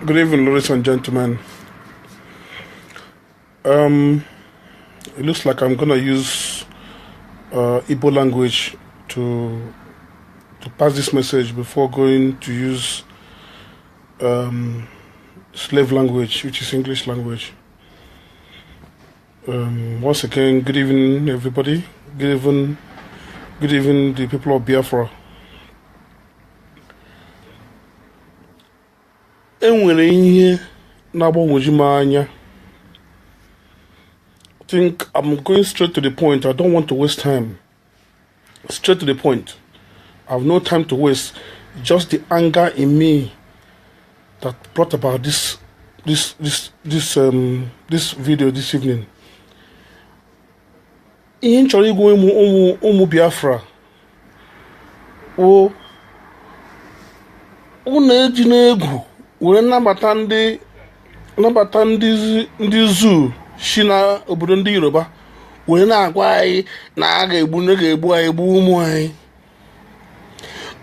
Good evening, ladies and gentlemen. It looks like I'm gonna use Igbo language to pass this message before going to use slave language, which is English language. Once again, good evening, everybody. Good evening, the people of Biafra. Enwere ihe na-agbanwoju m anya. I think I'm going straight to the point. I don't want to waste time. Straight to the point. I have no time to waste. Just the anger in me that brought about this video this evening. Ihe nchọrọ igwe ụmụ Biafra o na-eji n'egwu were nabata ndị zoo si na obodo ndị Yoruba were na-agwa anyị na a ga-egbu anyị egbu ụmụ anyị.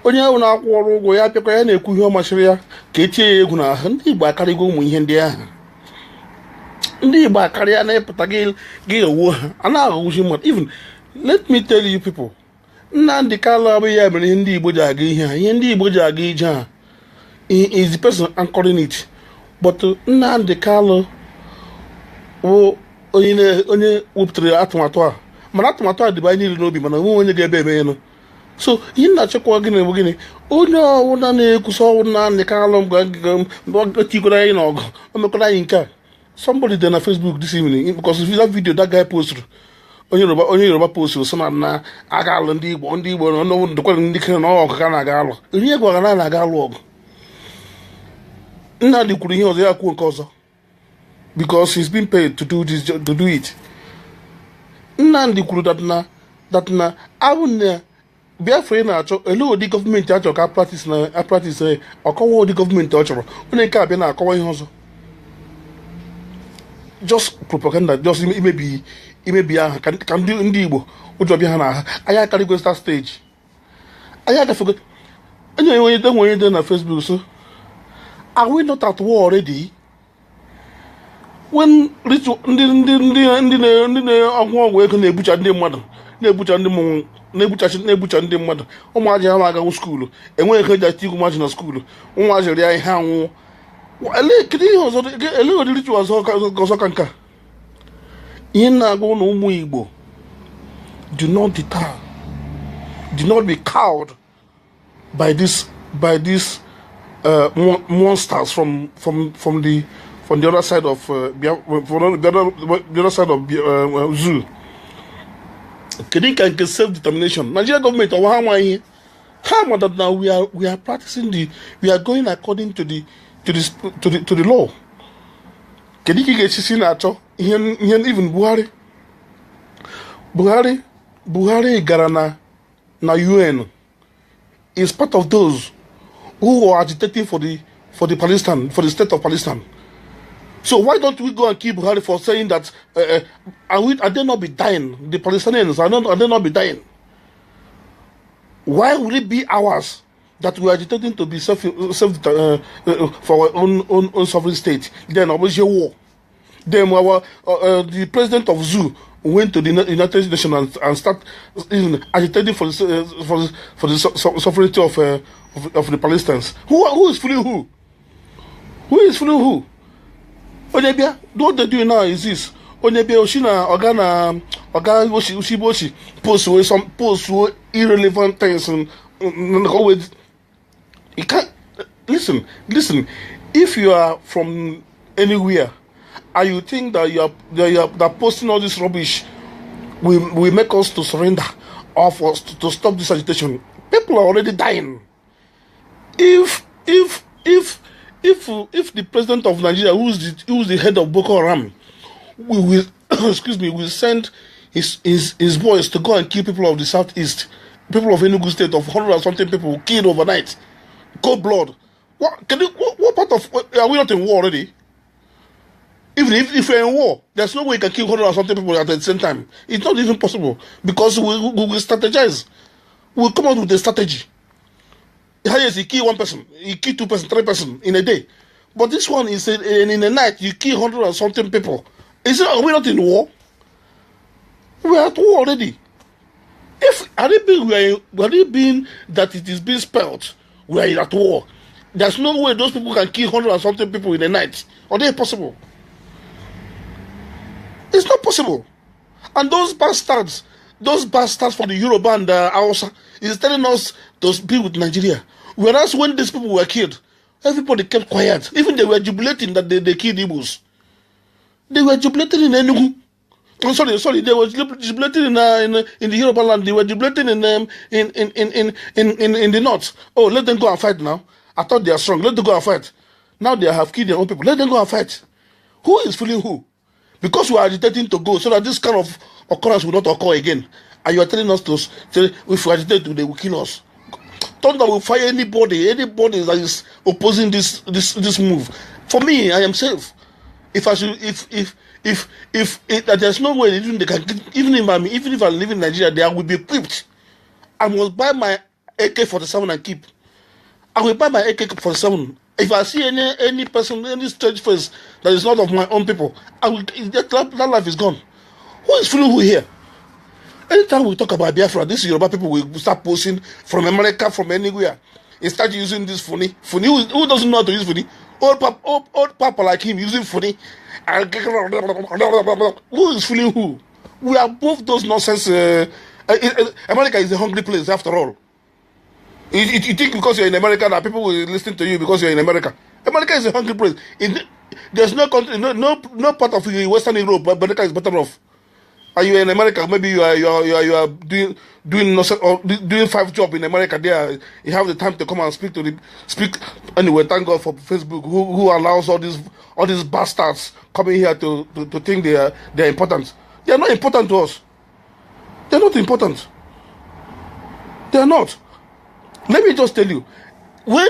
Onye ahụ na-akwụ ọrụ ụgwọ ya bịakwa ya na-ekwu ihe ọ masịrị ya ka etinye ya egwu n'ahụ. Ndị Igbo akarịgo ụmụ ihe ndị ahụ. Ndị Igbo akarịa na-epụta gị ewu ha a na-aghọgbuchi mmadụ. Even let me tell you people, Nnamdi Kanu abụghị ya mere ihe ndị Igbo ji aga ihe ha. Ihe ndị Igbo ji aga ije ha is the person anchoring it. But Nnamdi Kanu onye wepụtara atụmatụ a, mana atụmatụ a dịba anyị niile n'obi, mana onwe onye ga-ebe eme ya. So ihe na-achịkwa gịnị bụ gịnị? Onye ọbụla na-ekwusa ọnwụ Nnamdi Kanu tikọrọ anyị n'ọgụ, o mekwara anyị nke a. Somebody there on Facebook this evening, because if that video that guy posted, onye Yoruba posted, so na aga alụ ndị Igbo no ndokwa ndị kere na ọgụ ka na-aga alụ. Onye gwa na na-aga alụ ọgụ. Nnamdi kwuru ihe ọzọ ya kwuo nke ọzọ, because he's been paid to do this, to do it. Nnamdi kwuru that na abụ na Biafra na-achọ ele ụdị gọọmenti achọrọ ka practice ọkọwa ụdị gọọmenti ọ chọrọ. Onye nke abịa na-akọwa ihe ọzọ. Just propaganda, just imebi aha ka ndị Igbo ụjọ bịa ha n'aha. Anyị akarịgo start stage. Anyị agafego. Onye dị na Facebook so, are we not at war already? When ndị na-ọgwụ ego na-ebucha ndị mmadụ, na-ebucha ndị mmadụ, ụmụazị ha agaghị skuulu, enweghị ego eji ati igwu maji na skuulu, ụmụazị rịa ihe anwụ. Ele ụdịrị chi ọzọ ka nka. Ihe na-agụ na ụmụ Igbo, do not deter, do not be cowed by these monsters from the other side of the other side of zoo. Kedu ka nke self determination? Nigeria government ọwa ha nwa ihe. Ha ma that now we are practicing we are going according to the law. Kedu ka ga-esi na-achọ ihe even Buhari gara na UN is part of those who are agitating for the Palestine, for the state of Palestine. So why don't we go and kill Buhari for saying that are they not be dying? The Palestinians are they not be dying? Why would it be ours that we are agitating to be self for our own sovereign state? Then always war. Then the president of Zoo went to the United Nations and start agitating for the sovereignty of the Palestinians. Who is fooling who? Who is fooling who? Onebia, what they do now is this. Onebia Oshina Oga Oshiboshi post irrelevant things and always. You can't listen. If you are from anywhere and you think that that posting all this rubbish will make us to surrender or for us to stop this agitation, people are already dying. If the president of Nigeria, who's the head of Boko Haram, will will send his boys to go and kill people of the southeast, people of Enugu state, of 100 or something people killed overnight, cold blood. What part of, are we not in war already? Even if we're in war, there's no way you can kill 100 or something people at the same time. It's not even possible, because we will strategize. We'll come out with a strategy. Yes, he kill one person, he kill 2 person, 3 person in a day. But this one is in the night, you kill 100 and something people. Are we not in war? We are at war already. Had it been that it is being spelled, we are at war. There's no way those people can kill 100 and something people in the night. Are they possible? It's not possible. And those bastards from the Yoruba and the Hausa is telling us to be with Nigeria. Whereas when these people were killed, everybody kept quiet. Even they were jubilating that they killed Igbos. They were jubilating in Enugu. Oh, sorry. They were jubilating in the Yoruba land. They were jubilating in the north. Oh, let them go and fight now. I thought they are strong. Let them go and fight. Now they have killed their own people. Let them go and fight. Who is fooling who? Because we are agitating to go so that this kind of occurrence will not occur again. And you are telling us to say if we agitate, they will kill us. Thunder will fire anybody that is opposing this move. For me, I am safe. If there's no way they can, even if I live in Nigeria, I will be equipped. I must buy my AK-47 and keep. I will buy my AK-47. If I see any person, any strange face that is not of my own people, that life is gone. Who is fooling who here? Anytime we talk about Biafra, these Yoruba people will start posting from America, from anywhere. They start using this funny. Who doesn't know how to use funny? Old papa like him using funny. Who is fooling who? We are both those nonsense. America is a hungry place after all. You think because you're in America that people will listen to you because you're in America? America is a hungry place. There's no country, no part of Western Europe, but America is better off. Are you in America? Maybe you are doing 5 jobs in America. There, you have the time to come and speak. Anyway, thank God for Facebook, who allows all these bastards coming here to think they are important. They are not important to us. They are not important. They are not. Let me just tell you, when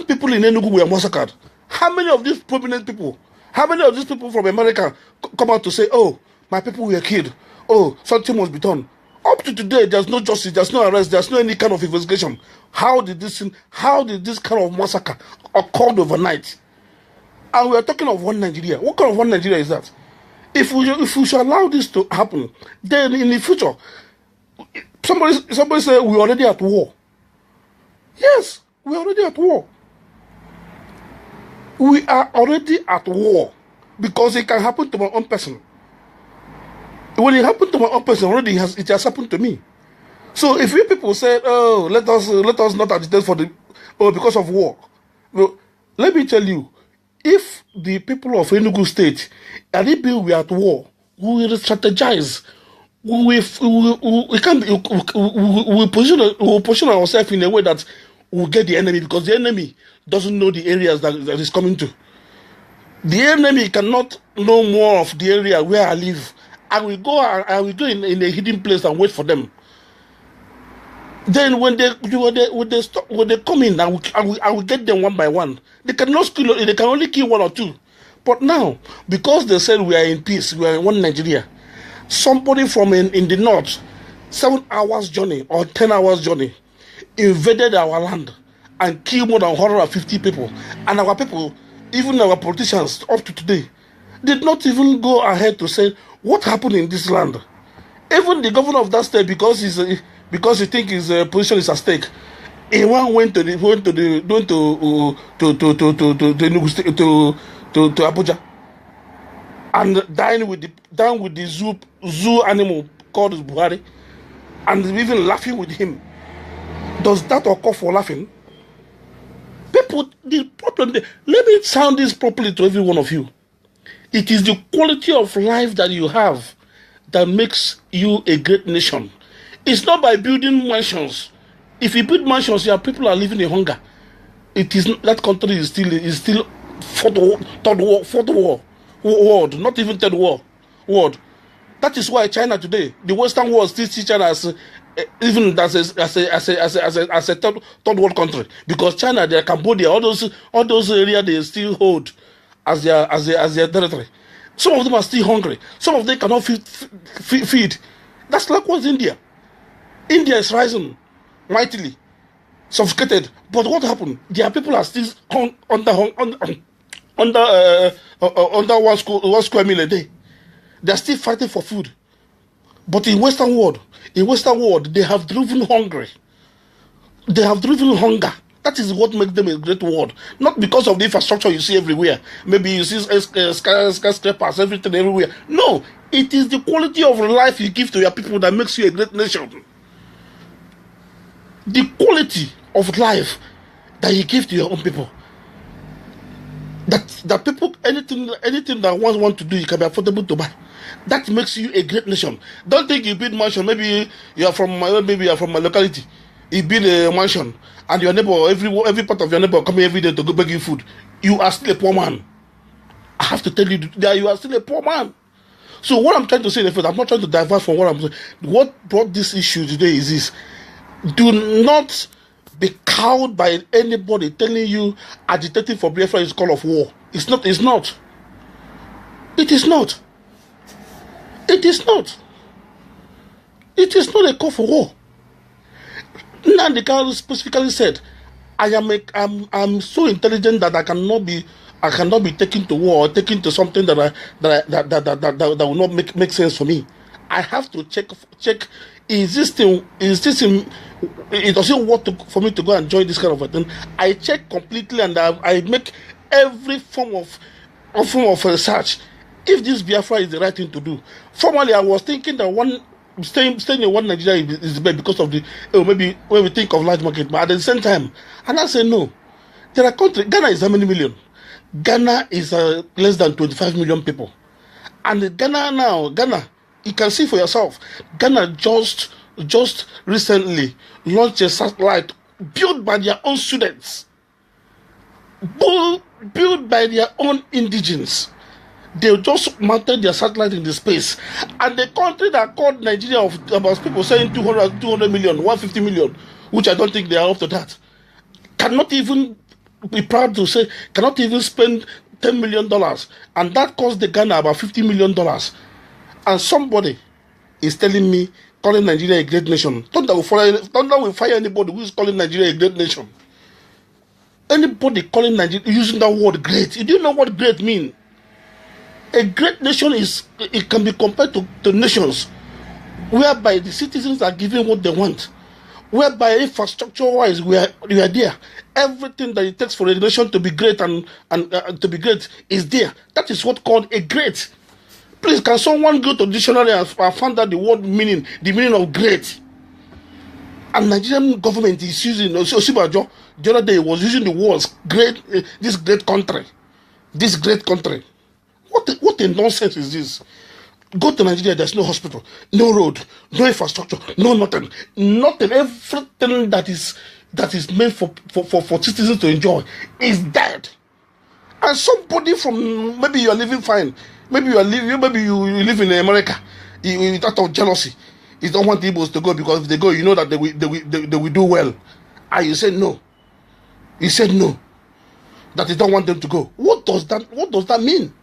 people in Enugu were massacred, how many of these prominent people, how many of these people from America come out to say, oh, my people were killed, oh, something must be done? Up to today, there's no justice, there's no arrest, there's no any kind of investigation. How did this kind of massacre occur overnight? And we are talking of one Nigeria. What kind of one Nigeria is that? If we should allow this to happen, then in the future, somebody say we're already at war. Yes, we're already at war. We are already at war because it can happen to my own person. When it happened to my own person, already it has happened to me. So if you people say, "Oh, let us not agitate because of war," well, let me tell you, if the people of Enugu State, and if we are at war, we will strategize. We position ourselves in a way that we'll get the enemy, because the enemy doesn't know the areas that is coming to. The enemy cannot know more of the area where I live. I will go in a hidden place and wait for them. Then when they come in, I will get them one by one. They cannot kill. They can only kill 1 or 2. But now, because they said we are in peace, we are in one Nigeria, somebody from in the north, 7 hours journey or 10 hours journey, invaded our land and killed more than 150 people. And our people, even our politicians up to today, did not even go ahead to say what happened in this land. Even the governor of that state, because he think his position is at stake, he went to Abuja and dined with the zoo animal called Buhari, and even laughing with him. Does that occur for laughing? People, the problem. Let me sound this properly to every one of you. It is the quality of life that you have that makes you a great nation. It's not by building mansions. If you build mansions, your people are living in hunger. It is that country is still fourth world, not even third world. That is why China today, the Western world still see China as a third world country, because China, their Cambodia, all those areas they still hold as their territory. Some of them are still hungry. Some of them cannot feed. That's likewise India. India is rising mightily, suffocated. But what happened? Their people are still under one square meal a day. They are still fighting for food. But in Western world, they have driven hungry. They have driven hunger. That is what makes them a great world. Not because of the infrastructure you see everywhere. Maybe you see skyscrapers, everything everywhere. No, it is the quality of life you give to your people that makes you a great nation. The quality of life that you give to your own people. That people, anything that one want to do, you can be affordable to buy. That makes you a great nation. Don't think you build mansion. Maybe you are from my locality. You build a mansion, and your neighbor, every part of your neighbor coming every day to go beg you food. You are still a poor man. I have to tell you that you are still a poor man. So what I'm trying to say, I'm not trying to divert from what I'm saying. What brought this issue today is this: do not be cowed by anybody telling you agitating for Biafra is a call of war. It's not. It is not. It is not a call for war. Nnamdi Kanu specifically said, I'm so intelligent that I cannot be taken to war or taken to something that will not make sense for me. I have to check. Is this thing? It doesn't work for me to go and join this kind of a thing. I check completely and I make every form of research. If this Biafra is the right thing to do. Formerly, I was thinking that staying in one Nigeria is bad because of maybe when we think of large market, but at the same time, and I say no. There are countries. Ghana is how many million? Ghana is less than 25 million people, and Ghana, you can see for yourself. Ghana just recently launched a satellite built by their own students, built by their own indigenes. They just mounted their satellite in the space. And the country that called Nigeria of about people saying 200 million, 150 million, which I don't think they are up to that, cannot even be proud to say, cannot even spend $10 million. And that cost the Ghana about $50 million. And somebody is telling me, calling Nigeria a great nation. Thunder will fire anybody who is calling Nigeria a great nation. Anybody calling Nigeria, using that word great. You do know what great means? A great nation it can be compared to nations whereby the citizens are given what they want, whereby infrastructure-wise we are there. Everything that it takes for a nation to be great and to be great is there. That is what called a great. Please, can someone go to the dictionary and find out the meaning of great? And Nigerian government is using, Osibajo, the other day was using the words great, this great country. What a nonsense is this? Go to Nigeria, there's no hospital, no road, no infrastructure, no nothing. Everything that is meant for citizens to enjoy is dead. And somebody from, maybe you are living fine, maybe you live in America, out of jealousy, you don't want the Igbos to go because if they go, you know that they will do well. And you said no. You said no. That you don't want them to go. What does that mean?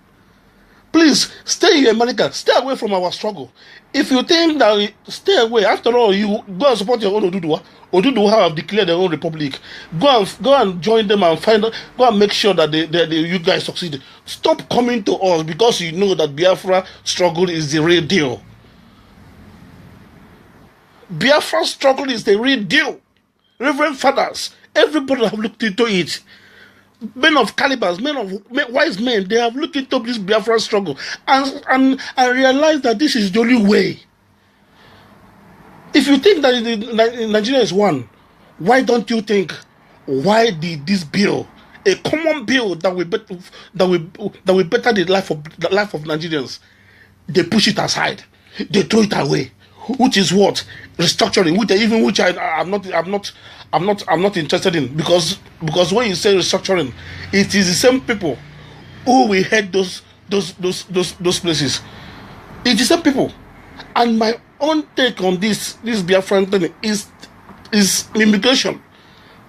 Please, stay in America. Stay away from our struggle. If you think that, stay away. After all, you go and support your own Oduduwa. Oduduwa have declared their own republic. Go and join them and go and make sure that you guys succeed. Stop coming to us because you know that Biafra struggle is the real deal. Biafra struggle is the real deal. Reverend fathers, everybody have looked into it. Men of calibers, wise men, they have looked into this Biafra struggle and realized that this is the only way. If you think that Nigeria is one, why don't you think, why did this bill, a common bill that will better the life of Nigerians, they push it aside, they throw it away, which is what restructuring, which I'm not interested in, because when you say restructuring, it is the same people who will head those places. It's the same people. And my own take on this Biafran thing is immigration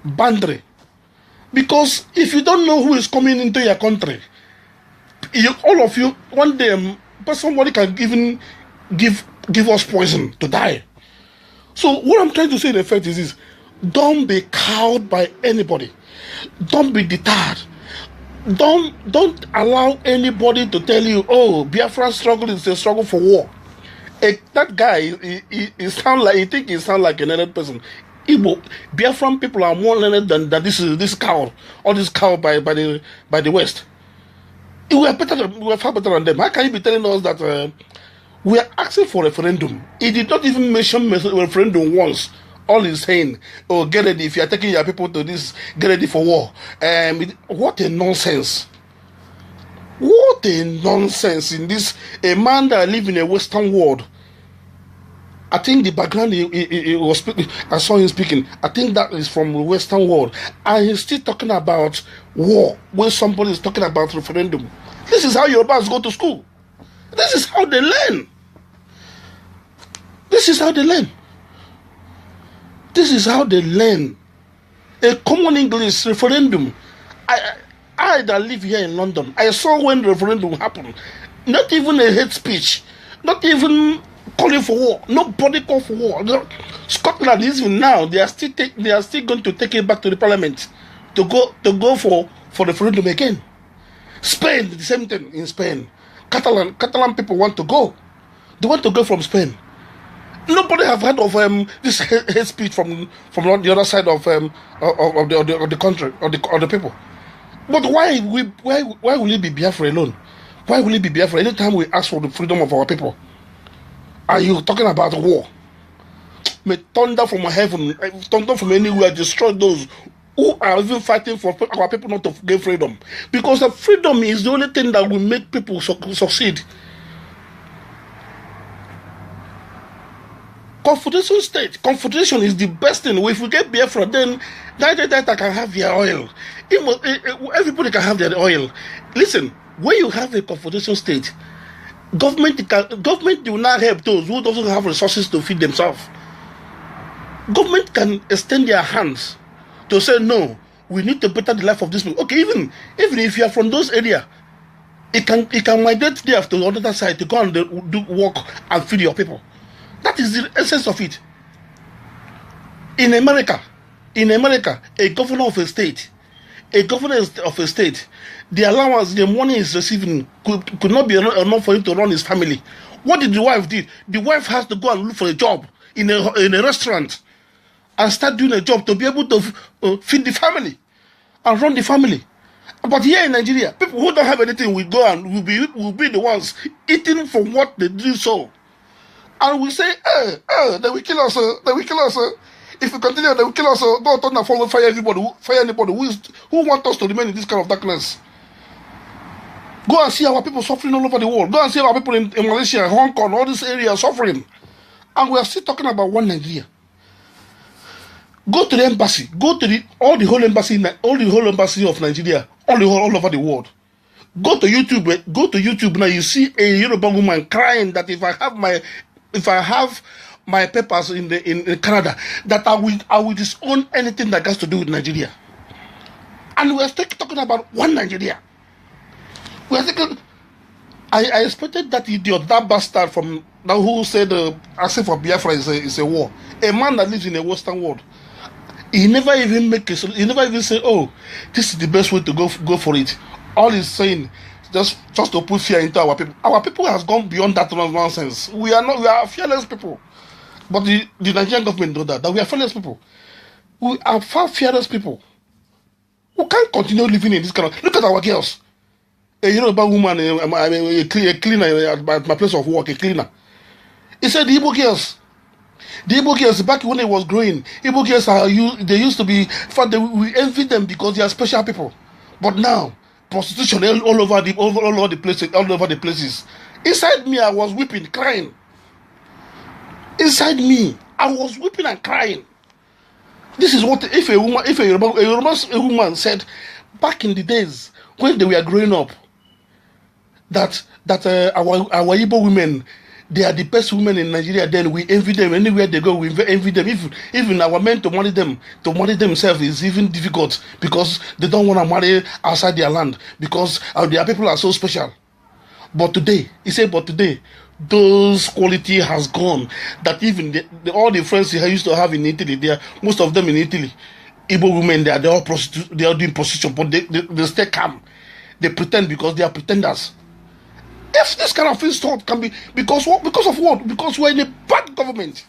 boundary. Because if you don't know who is coming into your country, all of you, one day somebody can even give us poison to die. So what I'm trying to say in effect is this: don't be cowed by anybody. Don't be deterred. Don't allow anybody to tell you, oh, Biafran struggle is a struggle for war. That guy, he sound like a learned person. Igbo, Biafran people are more learned than this cow, or this cow by the West. We are far better than them. How can you be telling us that we are asking for referendum? He did not even mention referendum once. All he's saying, oh, get ready, if you are taking your people to this, get ready for war. What a nonsense. What a nonsense in this, a man that lives in a Western world. I think the background he was speaking, I saw him speaking, I think that is from the Western world. And he's still talking about war when somebody is talking about referendum. This is how Yorubas go to school. This is how they learn. This is how they learn. This is how they learn. A common English referendum. I that live here in London, I saw when referendum happened. Not even a hate speech. Not even calling for war. Nobody called for war. Scotland, even now, they are still going to take it back to the parliament to go for referendum again. Spain, the same thing in Spain. Catalan people want to go. They want to go from Spain. Nobody have heard of this hate speech from the other side of the country or the people. But why will it be Biafra alone? Why will it be Biafra anytime we ask for the freedom of our people? Are you talking about war? May thunder from heaven, thunder from anywhere, destroy those who are even fighting for our people not to get freedom. Because the freedom is the only thing that will make people succeed. Confederation state. Confederation is the best thing. If we get Biafra, then that can have their oil. Everybody can have their oil. Listen, when you have a confederation state, government will not help those who doesn't have resources to feed themselves. Government can extend their hands to say, no, we need to better the life of these people. Okay, even if you are from those areas, it can migrate there to the other side to go and do work and feed your people. That is the essence of it. In America, a governor of a state, the allowance, the money he's receiving could not be enough for him to run his family. What did the wife do? The wife has to go and look for a job in a restaurant and start doing a job to be able to feed the family and run the family. But here in Nigeria, people who don't have anything will go and will be the ones eating from what they do so. And we say, they will kill us, they will kill us. If we continue, they will kill us. Go turn and forward, fire everybody, fire anybody who want us to remain in this kind of darkness. Go and see our people suffering all over the world. Go and see our people in Malaysia, Hong Kong, all these areas suffering. And we are still talking about one Nigeria. Go to the embassy. Go to all the whole embassy of Nigeria, all over the world. Go to YouTube now. You see a Yoruba woman crying that if I have my papers in Canada, that I will disown anything that has to do with Nigeria. And we are still talking about one Nigeria. We are thinking, I expected that idiot, that bastard from now who said asking for Biafra is a war. A man that lives in a Western world. He never even say, oh, this is the best way to go for it. All he's saying, just to put fear into our people. Our people has gone beyond that nonsense. We are fearless people. But the Nigerian government know that we are fearless people. We are far fearless people. We can't continue living in this kind of... Look at our girls. A Yoruba woman, a cleaner at my place of work, a cleaner. He said the Igbo girls, back when it was growing, Igbo girls they used to be... In fact, we envy them because they are special people. But now, prostitution all over the places. Inside me, I was weeping, crying. Inside me, I was weeping and crying. This is what if a woman said back in the days when they were growing up that our Igbo women, they are the best women in Nigeria. Then we envy them anywhere they go. We envy them. Even our men to marry themselves is even difficult because they don't want to marry outside their land because their people are so special. But today, those quality has gone. That even all the friends he used to have in Italy, most of them in Italy, Igbo women, they are all prostitutes, they are doing prostitution, but they stay calm. they pretend because they are pretenders. If this kind of insult can be because what? Because of what? Because we're in a bad government.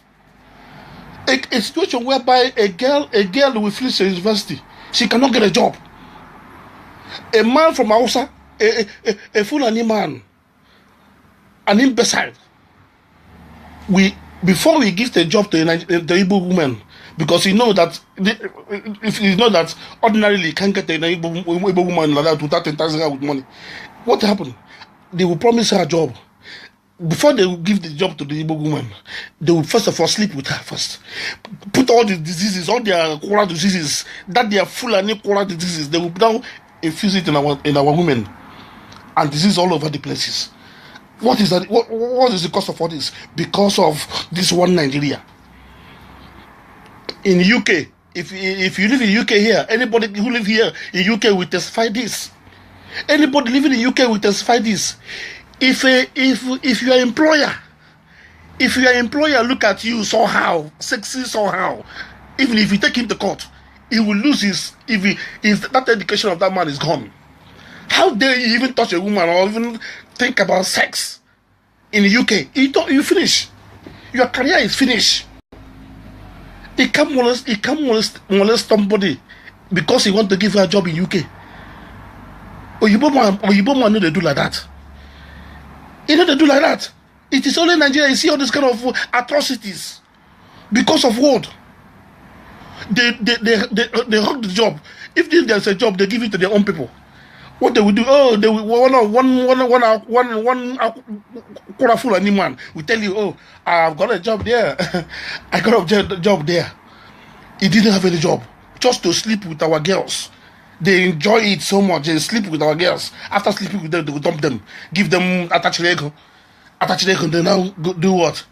A situation whereby a girl will finish a university, she cannot get a job. A man from Hausa, a Fulani man, an imbecile. Before we give the job to the Igbo woman, because you know that if you know that ordinarily you can't get an Igbo woman like that without enticing her with money, what happened? They will promise her a job. Before they will give the job to the Igbo woman, they will first of all sleep with her first. Put all the diseases, all their quarrel diseases, that they are full and quarrel diseases, they will now infuse it in our women, and disease all over the places. What is that? What is the cause of all this? Because of this one Nigeria. In UK, if you live in UK here, anybody who live here in UK will testify this. Anybody living in UK will testify this. If your employer look at you somehow, sexy somehow, even if you take him to court, he will lose his if that education of that man is gone. How dare you even touch a woman or even think about sex in the UK? You finish. Your career is finished. He can't molest somebody because he want to give her a job in UK. Oyibo man know they do like that. You know they do like that. It is only Nigeria you see all this kind of atrocities. Because of what? They hug the job. If there's a job, they give it to their own people. What they will do? Oh, they will one quarter full any man will tell you, oh, I've got a job there. I got a job there. He didn't have any job. Just to sleep with our girls. They enjoy it so much. They sleep with our girls. After sleeping with them, they will dump them, give them attached leg. They now do what?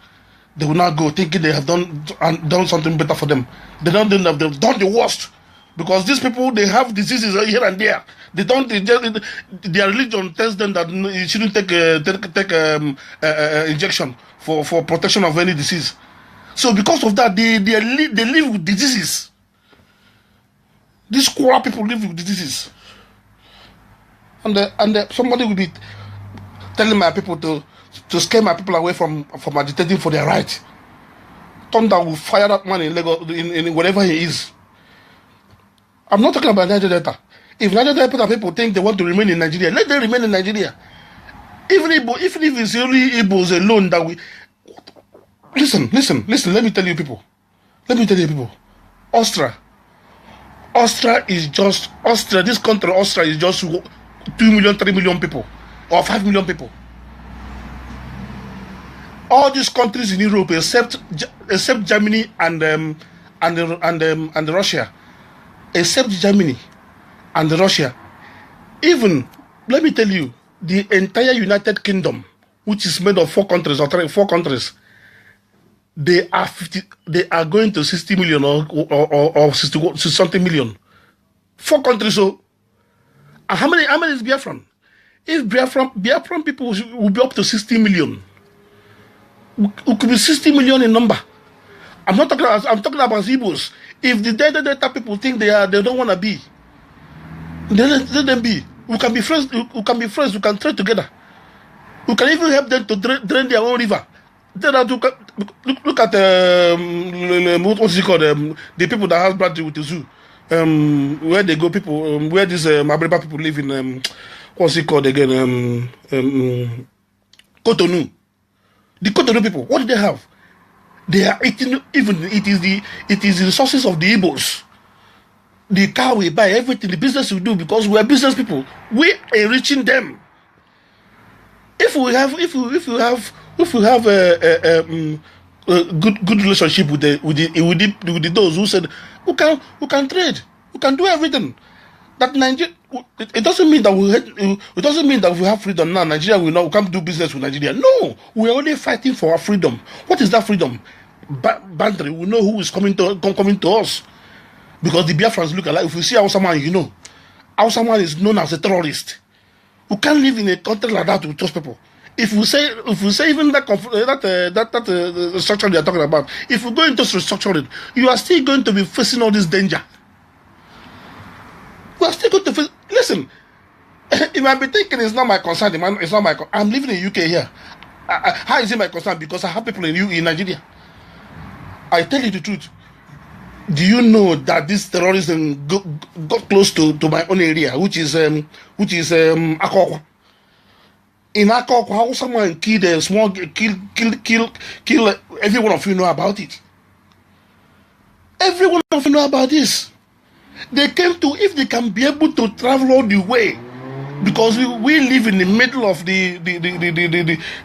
They will now go thinking they have done something better for them. They've done the worst, because these people, they have diseases here and there. Their religion tells them that you shouldn't take injection for protection of any disease. So because of that, they live with diseases. These poor people live with diseases, and somebody will be telling my people to scare my people away from agitating for their right. Thunder will fire that man in Lagos, in wherever he is. I'm not talking about Niger Delta. If Niger Delta people think they want to remain in Nigeria, let them remain in Nigeria. Even if it's only Igbos alone that we listen. Let me tell you people. Austria is just Austria. This country, Austria, is just 2 million, 3 million people, or 5 million people. All these countries in Europe, except Germany and Russia, except Germany and Russia, even let me tell you, the entire United Kingdom, which is made of 4 countries or 4 countries, they are going to 60 million or 60 something million. 4 countries. So, and how many is Biafran? If Biafran people will be up to 60 million, we could be 60 million in number. I'm talking about Igbos. If the data people think they don't want to be, then let them be. We can be friends. We can trade together. We can even help them to drain their own river. Look at what's it called? The people that have branches with the zoo. Where they go, people. Where these Mabreba people live in. What's it called again? Cotonou. The Cotonou people. What do they have? They are eating. Even it is the resources of the Igbos. The car we buy, everything, the business we do, because we are business people. We are enriching them. If we have a good relationship with those who said we can trade, we can do everything. That Nigeria, it doesn't mean that we have freedom now. Nigeria we can't do business with Nigeria. No, we are only fighting for our freedom. What is that freedom? Boundary. We know who is coming to us, because the Biafrans look alike. If we see Hausa man, Hausa man is known as a terrorist. We can't live in a country like that with those people. If we say even that structure they are talking about, if we go into restructuring, you are still going to be facing all this danger. We are still going to face. Listen, You might be thinking it's not my concern. It's not my. I'm living in UK here. How is it my concern? Because I have people in Nigeria. I tell you the truth. Do you know that this terrorism got close to my own area, which is Akokwa? In Akokwa, how someone killed a small kill every one of you know about it. Every one of you know about this. They came to, if they can be able to travel all the way, because we live in the middle of the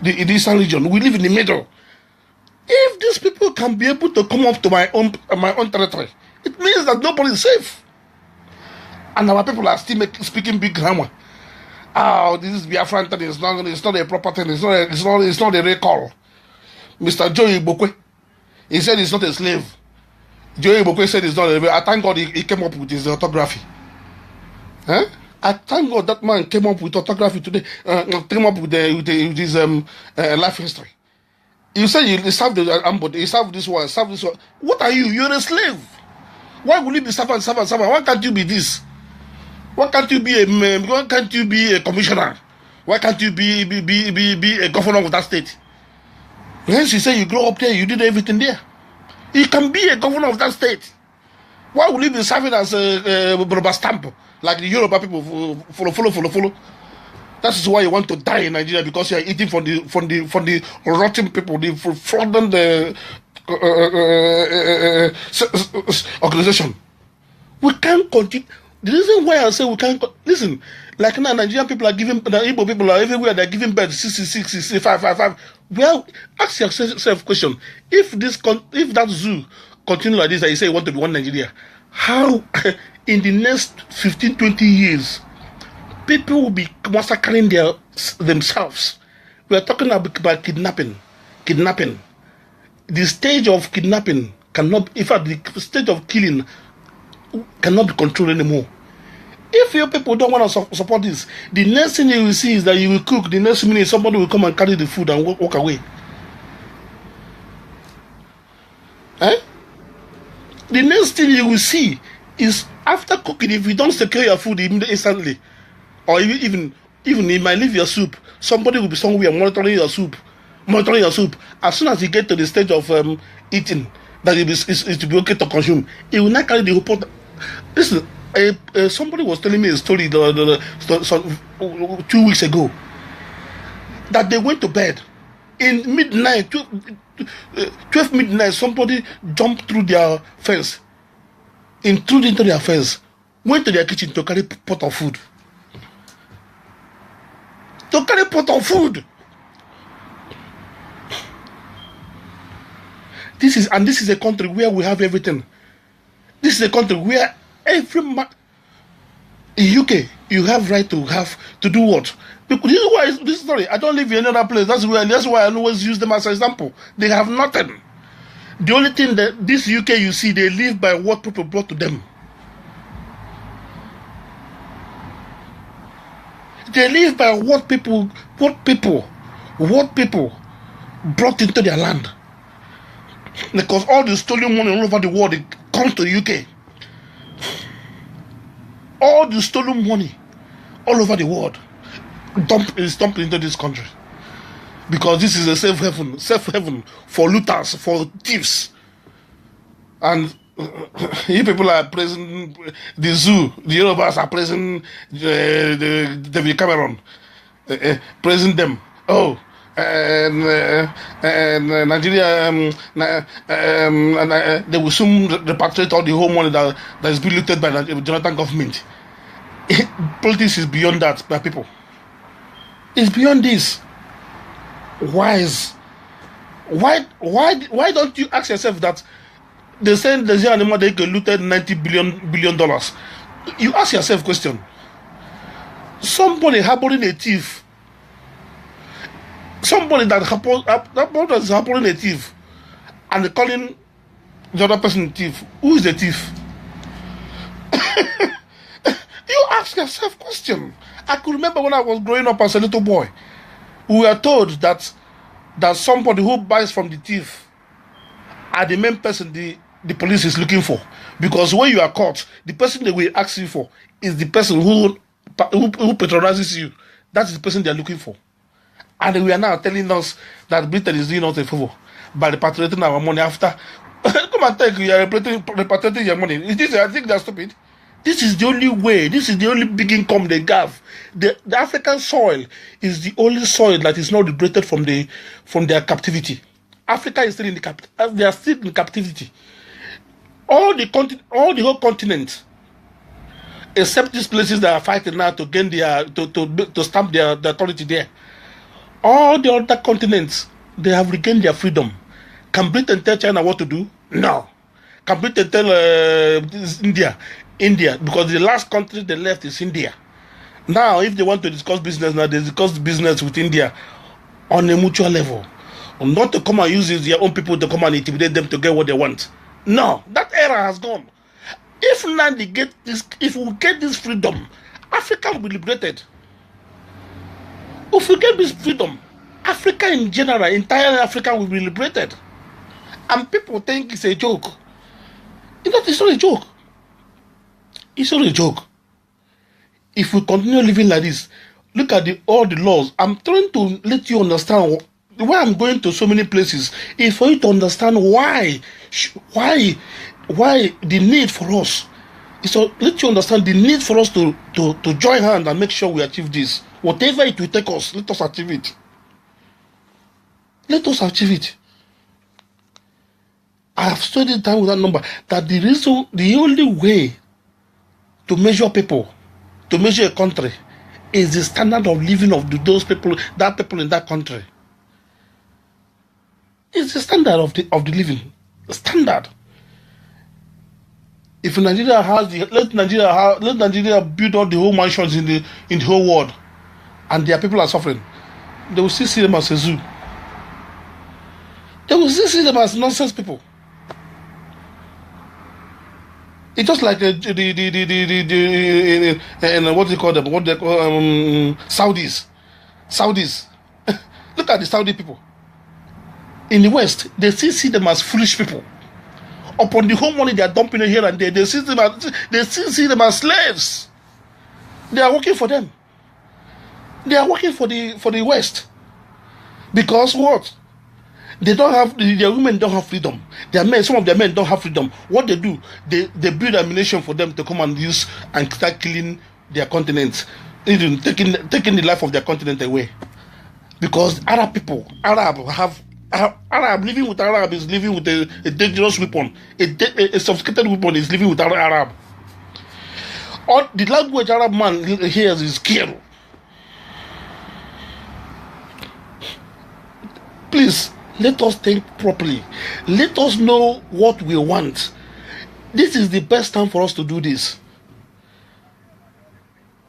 eastern region. We live in the middle. If these people can be able to come up to my own territory, it means that nobody is safe. And our people are still speaking big grammar. Oh, this is Biafran thing. It's not a proper thing. It's not a recall. Mr. Joey Bokwe, he said he's not a slave. Joey Bokwe said he's not a slave. I thank God he came up with his orthography. Huh? I thank God that man came up with orthography today. Came up with his life history. You say you serve the ambod, you serve this one, serve this one. What are you? You're a slave. Why will you be servant? Why can't you be this? Why can't you be a commissioner? Why can't you be a governor of that state? Yes, you say you grow up there, you did everything there. You can be a governor of that state. Why will you be serving as a rubber stamp like the Yoruba people follow? That is why you want to die in Nigeria, because you are eating from the rotten people, the fraudulent organization. We can't continue. The reason why I say we can't listen, like now Nigerian people are giving, the Igbo people are everywhere. They're giving birth 66, 65, 55. Well, ask yourself a question: if that zoo continue like this, and you say you want to be one Nigeria, how in the next 15, 20 years? People will be massacring themselves. We are talking about kidnapping. The stage of kidnapping cannot, in fact, the stage of killing cannot be controlled anymore. If your people don't want to support this, the next thing you will see is that you will cook. The next minute, somebody will come and carry the food and walk away. The next thing you will see is after cooking, if you don't secure your food instantly, or even you might leave your soup, somebody will be somewhere monitoring your soup. As soon as you get to the stage of eating, that it will be okay to consume, it will not carry the whole pot. Listen, somebody was telling me a story 2 weeks ago, that they went to bed in midnight, 12 midnight, somebody jumped through their fence, intruded into their fence, went to their kitchen to carry pot of food. This is a country where we have everything. This is a country where every man in UK you have right to do what? Because this is why this story. I don't live in another place. That's why I always use them as an example. They have nothing. The only thing that this UK you see, they live by what people brought to them. They live by what people brought into their land. Because all the stolen money all over the world, it comes to the UK. All the stolen money all over the world is dumped into this country. Because this is a safe haven for looters, for thieves. And you people are praising the zoo, the Yorubas are praising David Cameron, praising them. Oh, and Nigeria, they will soon repatriate all the whole money that is being looted by the Jonathan government. Politics is beyond that, my people. It's beyond this. Why don't you ask yourself that? They say the animal they looted $90 billion. You ask yourself a question. Somebody harboring a thief. Somebody that is harboring a thief and calling the other person a thief. Who is the thief? You ask yourself a question. I could remember when I was growing up as a little boy, we were told that somebody who buys from the thief are the main person the police is looking for. Because when you are caught, the person they will ask you for is the person who who patronizes you, that is the person they are looking for. And we are now telling us that Britain is doing us a favor by repatriating our money after. Come and take you are repatriating your money. Is this? I think that's stupid. This is the only way. This is the only big income they have. The African soil is the only soil that is not liberated from their captivity. Africa is still in they are still in captivity. All the whole continent, except these places that are fighting now to gain their to stamp their authority there. All the other continents, they have regained their freedom. Can Britain tell China what to do? No. Can Britain tell India, because the last country they left is India. Now, if they want to discuss business, now they discuss business with India on a mutual level. Not to come and use their own people to come and intimidate them to get what they want. No, that era has gone. If now they get this, if we get this freedom, Africa will be liberated. If we get this freedom, Africa in general, entire Africa will be liberated. And people think it's a joke. It's not a joke. It's not a joke. If we continue living like this, look at all the laws. I'm trying to let you understand why I'm going to so many places. Is for you to understand why the need for us. It's to let you understand the need for us to join hands and make sure we achieve this. Whatever it will take us, let us achieve it. Let us achieve it. I have studied time with that number that the only way to measure people, to measure a country, is the standard of living of those people, that people in that country. It's the standard of the living. The standard. If Nigeria has let Nigeria build all the whole mansions in the whole world, and their people are suffering, they will still see them as a zoo. They will still see them as nonsense people. It's just like what do you call them? What they call Saudis. Look at the Saudi people. In the West, they still see them as foolish people. Upon the whole money they are dumping here and there, they still see them as slaves. They are working for them. They are working for the West. Because what? They don't have, their women don't have freedom. Their men, some of their men don't have freedom. What they do, they build ammunition for them to come and use and start killing their continent, even taking the life of their continent away. Because Arab living with Arab is living with a dangerous weapon. A sophisticated weapon is living with Arab. All the language Arab man hears is Thier. Please, let us think properly. Let us know what we want. This is the best time for us to do this.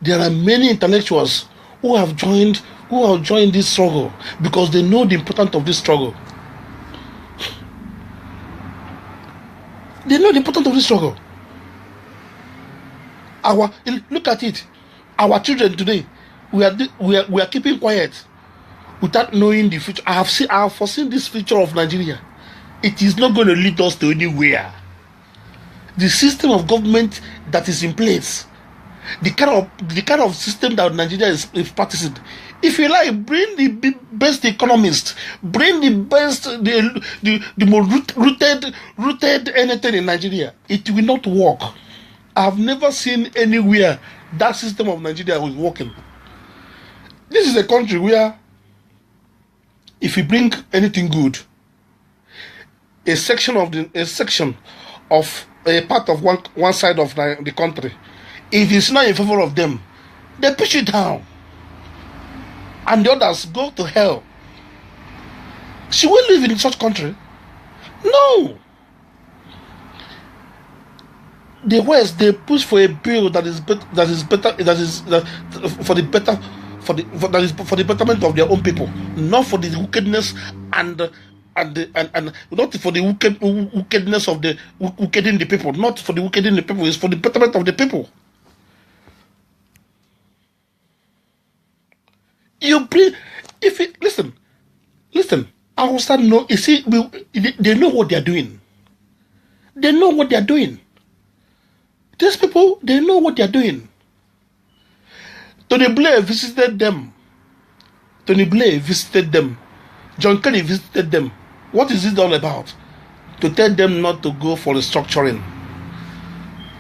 There are many intellectuals who have joined this struggle because they know the importance of this struggle. They know the importance of this struggle. Look at it. Our children today, we are keeping quiet without knowing the future. I have foreseen this future of Nigeria. It is not going to lead us to anywhere. The system of government that is in place, the kind of system that Nigeria is practicing. If you like, bring the best economists, bring the best, the more rooted anything in Nigeria. It will not work. I have never seen anywhere that system of Nigeria is working. This is a country where, if you bring anything good, a part of one side of the country, if it's not in favor of them, they push it down, and the others go to hell. Should we live in such country? No. The West, they push for a bill that is for the betterment of their own people, not for the wickedness and not for the wickedness of the wickeding the people, not for the wickeding the people. It's for the betterment of the people. Listen. I will start know. You see, they know what they are doing. They know what they are doing. These people, they know what they are doing. Tony Blair visited them. Tony Blair visited them. John Kerry visited them. What is it all about? To tell them not to go for restructuring.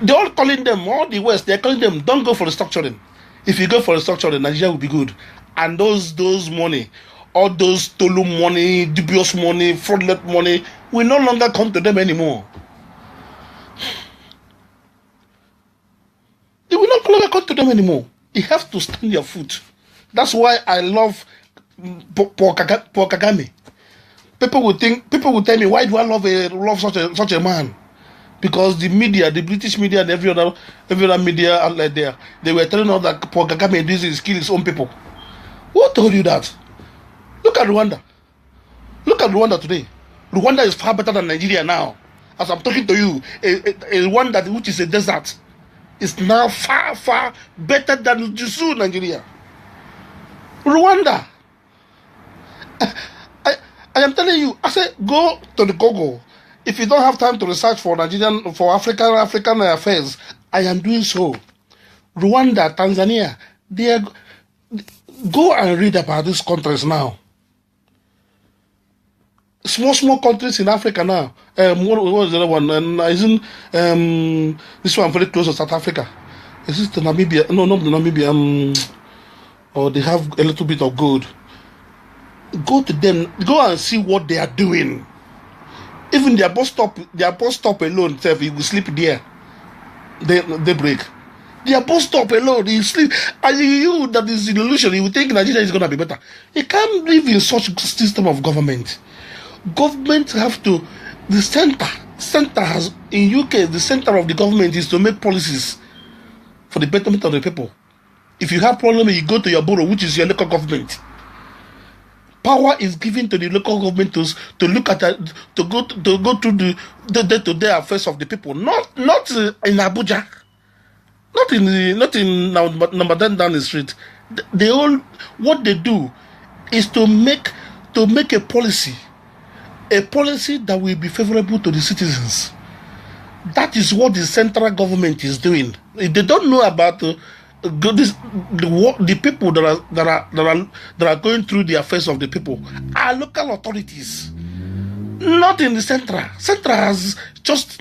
They're all calling them, all the West, they're calling them, don't go for restructuring. If you go for restructuring, Nigeria will be good. And those money, all those stolen money, dubious money, fraudulent money, will no longer come to them anymore. They will no longer come to them anymore. You have to stand your foot. That's why I love Paul Kagame. People will tell me, why do I love such a man? Because the media, the British media and every other media outlet there, they were telling us that Paul Kagame is kill his own people. Who told you that? Look at Rwanda. Look at Rwanda today. Rwanda is far better than Nigeria now. As I'm talking to you, a Rwanda, which is a desert, is now far, far better than Jusu, Nigeria. Rwanda. I am telling you, I say go to the Congo. If you don't have time to research for African affairs, I am doing so. Rwanda, Tanzania, go and read about these countries now. Small countries in Africa now. What was the other one? Isn't this one very close to South Africa? Is this the Namibia? No, not the Namibia. Or they have a little bit of gold. Go to them. Go and see what they are doing. Even their bus stop alone, you will sleep there. They break. Their bus stop alone, you sleep. And you that is an illusion. You think Nigeria is going to be better. You can't live in such a system of government. Government have to. The center has in UK. The center of the government is to make policies for the betterment of the people. If you have problem, you go to your borough, which is your local government. Power is given to the local government to look at to go through the day-to-day affairs of the people. Not in Abuja, not in number 10 down the street. What they do is to make a policy that will be favorable to the citizens. That is what the central government is doing. If they don't know about the people that are going through the affairs of the people are local authorities, not in the central. Central has just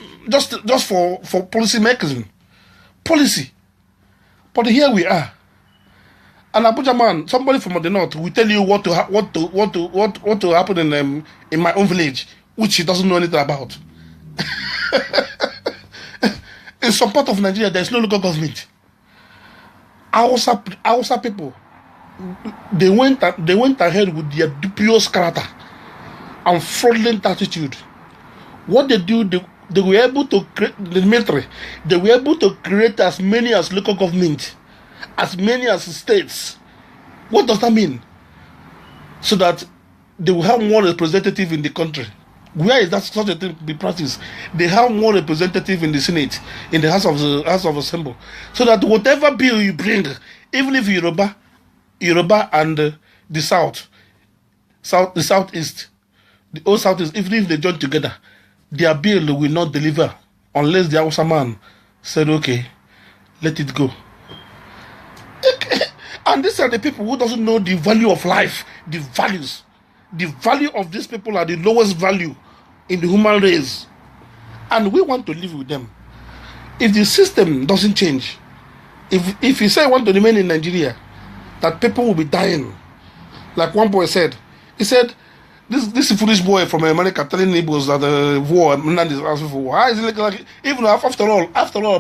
for policy making, policy. But here we are. An Abuja man, somebody from the north, will tell you what to happen in my own village, which he doesn't know anything about. In some part of Nigeria, there is no local government. Hausa people, they went ahead with their dubious character and fraudulent attitude. What they do, they were able to create the military. They were able to create as many as local government, as many as states. What does that mean? So that they will have more representative in the country. Where is that such a thing be practiced? They have more representative in the Senate, in the House of Assembly, so that whatever bill you bring, even if Yoruba and the Southeast, the old Southeast, even if they join together, their bill will not deliver unless the Hausa man said, okay, let it go. And these are the people who doesn't know the value of life, the values. The value of these people are the lowest value in the human race. And we want to live with them. If the system doesn't change, if you say you want to remain in Nigeria, that people will be dying. Like one boy said, he said, this foolish boy from America telling Igbos that the war, is asking for war. How is it like, even after all,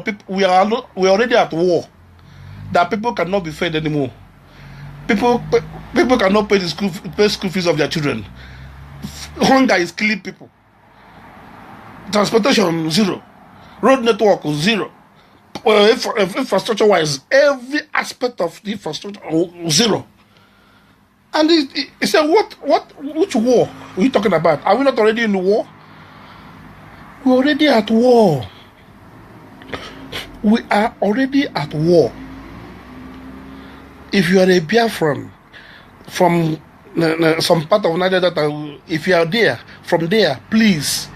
people, we are already at war. That people cannot be fed anymore. People cannot pay the school fees of their children. Hunger is killing people. Transportation, zero. Road network, zero. Infrastructure-wise, every aspect of the infrastructure, zero. And he said, which war are you talking about? Are we not already in the war? We're already at war. We are already at war. If you are a Biafran from some part of Nigeria, if you are there, from there, please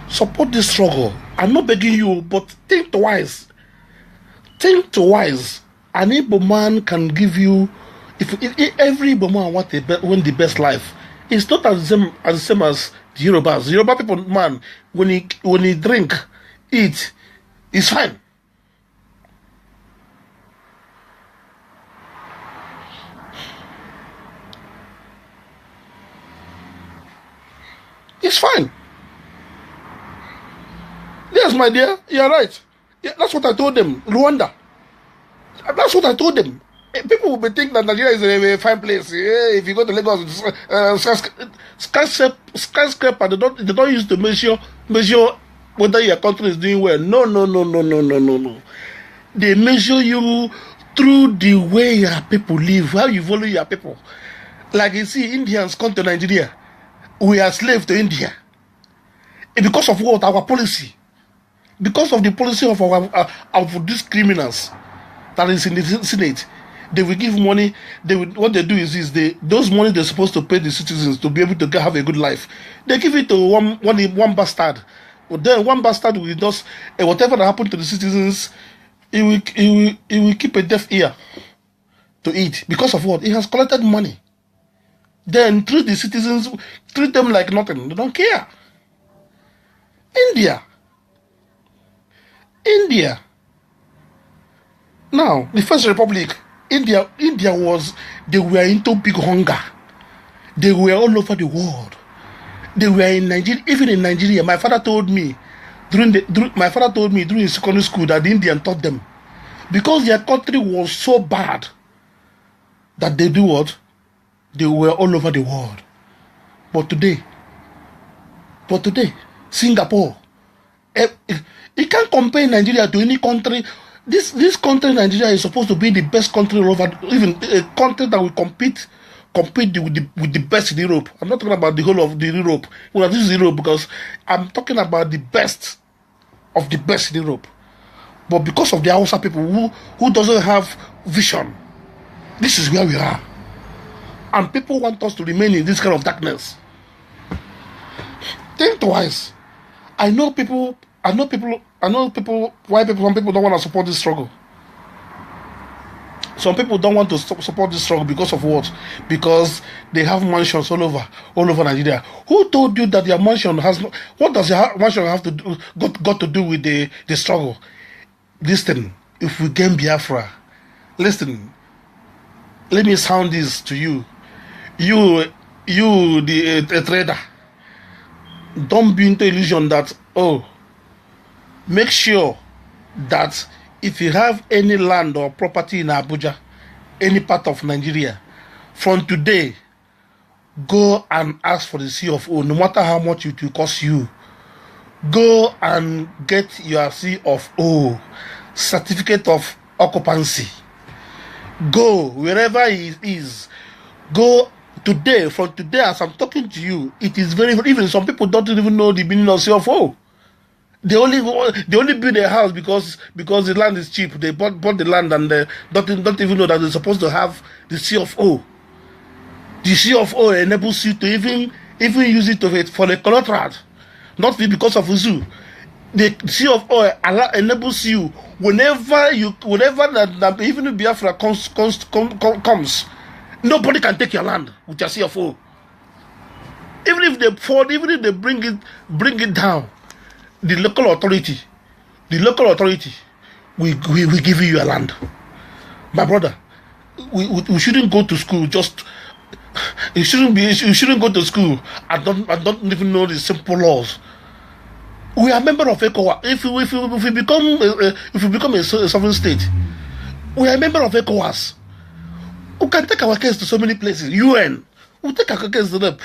support this struggle. I'm not begging you, but think twice. Think twice. An Igbo man can give you, if every Igbo man want the best life, it's not as the same as the Yorubas. The Yoruba people, man, when he drink, eat, it's fine. It's fine. Yes, my dear, you're right. Yeah, that's what I told them. Rwanda. That's what I told them. People will be thinking that Nigeria is a fine place. If you go to Lagos, skyscraper, they don't use to measure whether your country is doing well. No. They measure you through the way your people live, how you follow your people. Like you see, Indians come to Nigeria. We are slaves to India. And because of what? Our policy. Because of the policy of these criminals that is in the Senate, they will give money. What they do is those money they're supposed to pay the citizens to be able to have a good life. They give it to one bastard. But then one bastard will just whatever that happened to the citizens, he will keep a deaf ear to it. Because of what? He has collected money. Then treat the citizens, treat them like nothing. They don't care. India. Now, the First Republic, India they were into big hunger. They were all over the world. They were in Nigeria, even in Nigeria. My father told me during secondary school that the Indian taught them. Because their country was so bad that they do what? They were all over the world. But today, Singapore, you can't compare Nigeria to any country. This country, Nigeria, is supposed to be the best country all over, even a country that will compete with the best in Europe. I'm not talking about the whole of the Europe. Well, this is Europe because I'm talking about the best of the best in Europe. But because of the Hausa people who doesn't have vision, this is where we are. And people want us to remain in this kind of darkness. Think twice. I know people, why some people don't want to support this struggle. Some people don't want to support this struggle because of what? Because they have mansions all over Nigeria. Who told you that your mansion has no, what does your mansion have to do, got to do with the struggle? Listen, if we gain Biafra, listen, let me sound this to you. You the trader, don't be into illusion that, make sure that if you have any land or property in Abuja, any part of Nigeria, from today, go and ask for the CFO, no matter how much it will cost you. Go and get your CFO, certificate of occupancy. Go wherever it is. Go today, from today as I'm talking to you, it is very, even some people don't even know the meaning of CFO. They only build a house because the land is cheap. They bought the land and they don't even know that they're supposed to have the CFO. The CFO enables you to even use it for the collateral, not because of Uzu. The CFO enables you whenever that even if Biafra comes, nobody can take your land with your CFO. Even if they bring it down, the local authority will give you your land. My brother, we shouldn't go to school you shouldn't go to school and don't even know the simple laws. We are member of ECOWAS. If we become a sovereign state, we are member of ECOWAS. We can take our case to so many places. UN, we take our case to them.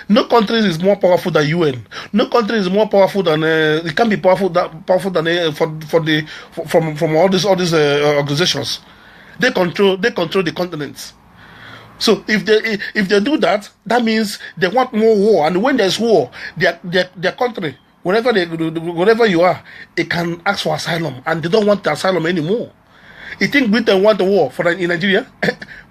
No country is more powerful than UN. No country is more powerful than it can be powerful than from all these organizations. They control the continents. So if they do that, that means they want more war. And when there's war, their country, wherever you are, it can ask for asylum, and they don't want the asylum anymore. You think Britain want a war in Nigeria?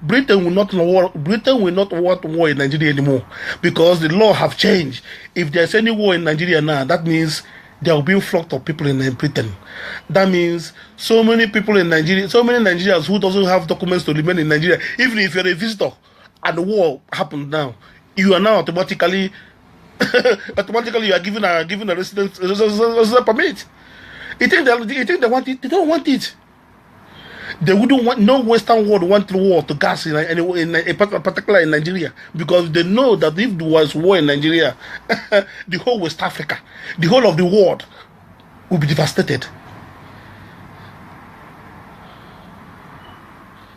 Britain will not want war in Nigeria anymore because the law have changed. If there's any war in Nigeria now, that means there will be a flock of people in Britain. That means so many people in Nigeria, so many Nigerians who doesn't have documents to remain in Nigeria, even if you're a visitor and the war happened now, you are now automatically you are given a residence permit. You think they want it? They don't want it. They wouldn't want, no Western world want the war to gas in particular in Nigeria, because they know that if there was war in Nigeria, the whole West Africa, the whole of the world will be devastated.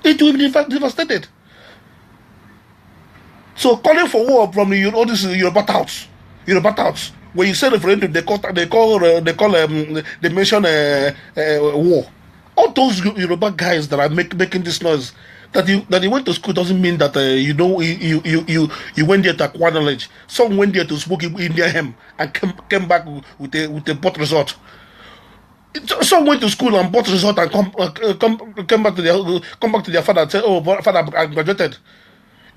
It will be devastated. So calling for war from all this Yoruba touts. When you say referendum, they mention war. All those Yoruba guys that are making this noise, that you went to school doesn't mean that you went there to acquire knowledge. Some went there to smoke Indian hemp and came back with a bought result. Some went to school and bought result and come back to their father and say, "Oh, father, I graduated."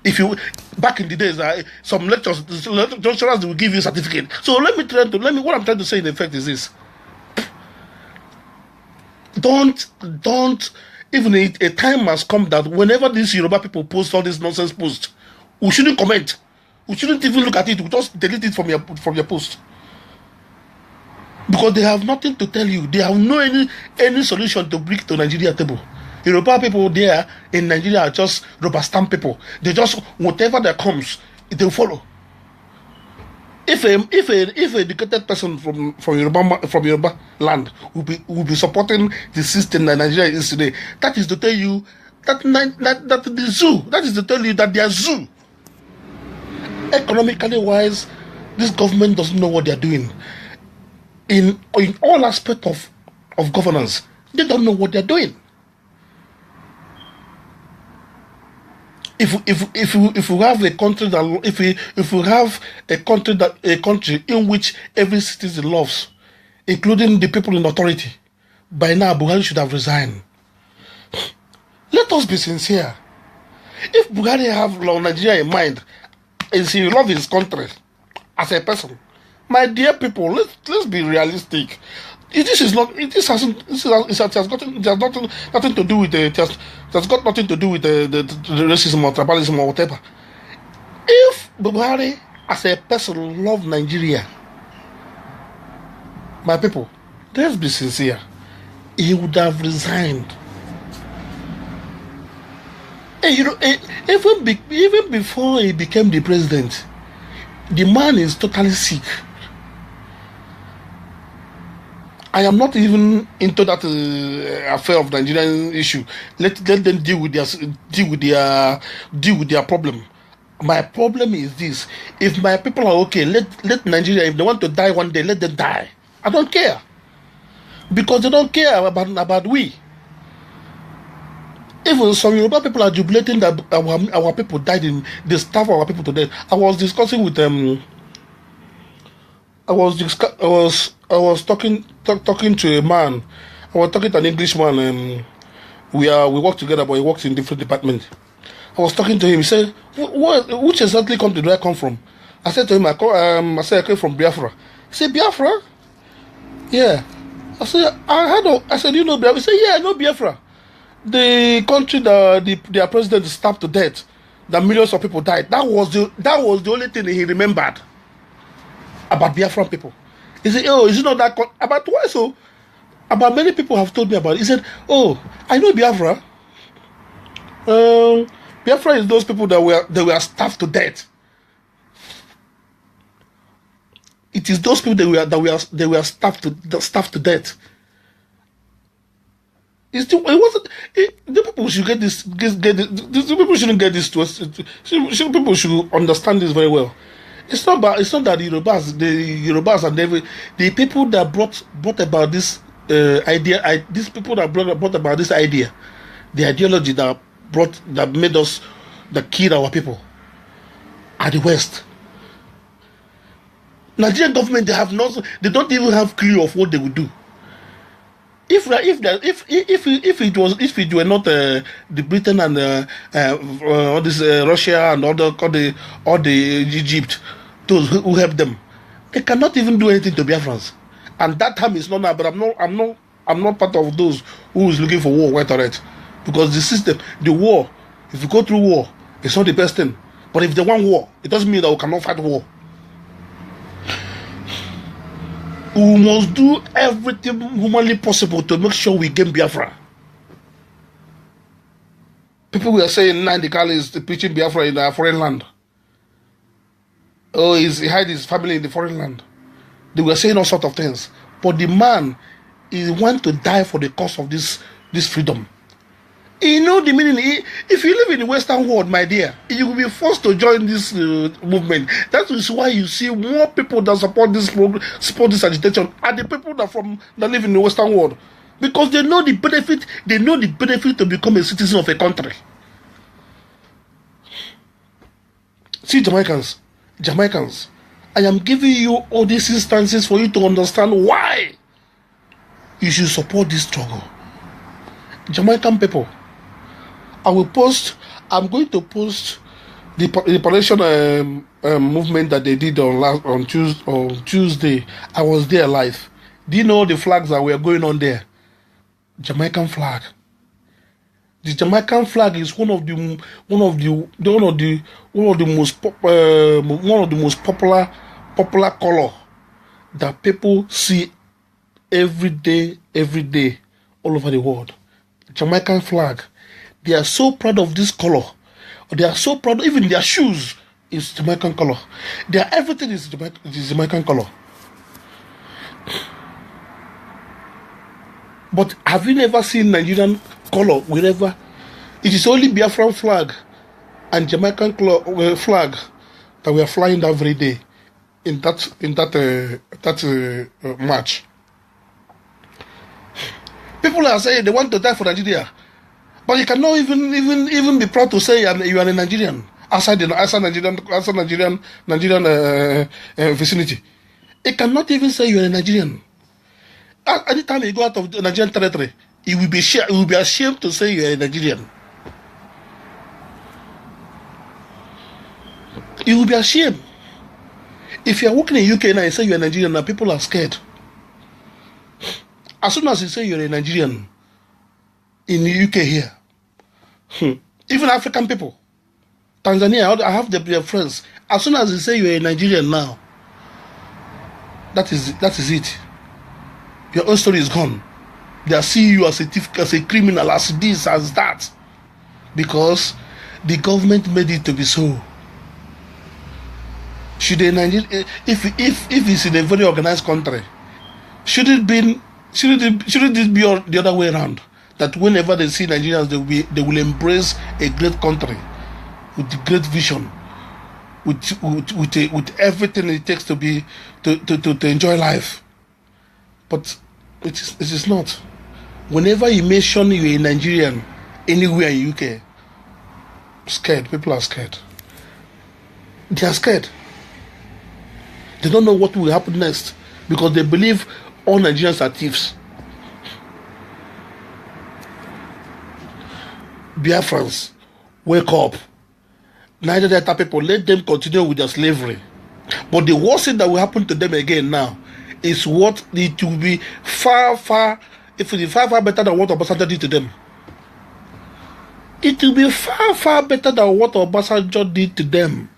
If you back in the days, some lecturers will give you a certificate. So what I'm trying to say in effect is this: don't even a time has come that whenever these Yoruba people post all these nonsense posts, we shouldn't comment. We shouldn't even look at it. We just delete it from your post, because they have nothing to tell you. They have no any solution to bring to Nigeria table. Yoruba people there in Nigeria are just rubber stamp people. They just, whatever that comes, they follow. If a educated person from Yoruba land will be supporting the system that Nigeria is today, that is to tell you that the zoo, that is to tell you that they are zoo. Economically wise, this government doesn't know what they are doing. In all aspects of governance, they don't know what they are doing. If we have a country that if we have a country in which every citizen loves, including the people in authority, by now Buhari should have resigned. Let us be sincere. If Buhari have Nigeria in mind, is he love his country as a person, my dear people, let's be realistic. This has nothing to do with the racism or tribalism or whatever. If Buhari as a person love Nigeria, my people, let's be sincere, he would have resigned. And even before he became the president, the man is totally sick. I am not even into that affair of Nigerian issue. Let them deal with their problem. My problem is this: if my people are okay, let Nigeria. If they want to die one day, let them die. I don't care, because they don't care about we. Even some Yoruba people are jubilating that our people died in the staff of our people today. I was discussing with I was talking to a man. I was talking to an Englishman. We work together, but he works in different departments. I was talking to him. He said, "Which exactly country do I come from?" I said to him, I came from Biafra. He said, "Biafra?" Yeah. I said, "You know Biafra?" He said, "Yeah, I know Biafra. The country that their president stabbed to death, that millions of people died. That was the only thing he remembered about Biafran people." He said, "Oh, is it not that about why so?" About many people have told me about it. He said, "Oh, I know Biafra. Biafra is those people that were starved to death. It is those people that were starved to death." The people should get this. The people shouldn't get this to us. People should understand this very well. It's not that the Yorubas and the people that brought about this idea. These people that brought about this idea, the ideology that killed our people, are the West. Nigerian government, they don't even have clue of what they would do. If it were not the Britain and all this Russia and all the Egypt, those who helped them, they cannot even do anything to Biafrans. And that time is not now, but I'm not part of those who is looking for war, right or right. Because the system, the war, if you go through war, it's not the best thing. But if they want war, it doesn't mean that we cannot fight war. We must do everything humanly possible to make sure we gain Biafra. People were saying Nnamdi Kanu is preaching Biafra in a foreign land. Oh, he hid his family in the foreign land. They were saying all sorts of things. But the man, he wants to die for the cause of this freedom. You know the meaning. If you live in the Western world, my dear, you will be forced to join this movement. That is why you see more people that support this agitation are the people that live in the Western world, because they know the benefit. They know the benefit to become a citizen of a country. See, Jamaicans, I am giving you all these instances for you to understand why you should support this struggle. Jamaican people, I'm going to post the liberation movement that they did on Tuesday. I was there live. Do you know the flags that were going on there? Jamaican flag. The Jamaican flag is one of the most popular color that people see every day all over the world. Jamaican flag. They are so proud of this color. They are so proud. Even their shoes is Jamaican color. Everything is Jamaican color. But have you never seen Nigerian color wherever? It is only Biafran flag and Jamaican flag that we are flying every day in that march. People are saying they want to die for Nigeria, but you cannot even be proud to say you are a Nigerian outside Nigerian vicinity. You cannot even say you are a Nigerian. Anytime you go out of the Nigerian territory, you will be ashamed to say you are a Nigerian. You will be ashamed. If you are working in UK now and say you are a Nigerian, now people are scared. As soon as you say you're a Nigerian in the UK here, even African people, Tanzania, I have their friends. As soon as you say you're a Nigerian now, that is it. Your own story is gone. They are seeing you as a thief, as a criminal, as this, as that, because the government made it to be so. Should a Nigerian, if it's in a very organized country, should it this be the other way around? That whenever they see Nigerians, they will embrace a great country with the great vision, with everything it takes to enjoy life. But it is not. Whenever you mention you're a Nigerian anywhere in UK, scared. People are scared. They are scared. They don't know what will happen next because they believe all Nigerians are thieves. Biafrans, wake up. Niger Delta people, let them continue with their slavery. But the worst thing that will happen to them again now is what it will be far better than what Obasanjo did to them. It will be far better than what Obasanjo did to them.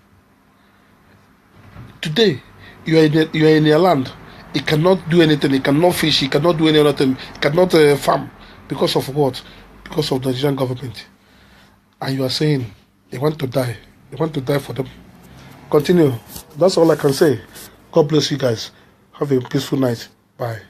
Today, you are in your land. You cannot do anything. You cannot fish. You cannot do any other thing. You cannot farm. Because of what? Because of the Nigerian government. And you are saying you want to die. You want to die for them. Continue. That's all I can say. God bless you guys. Have a peaceful night. Bye.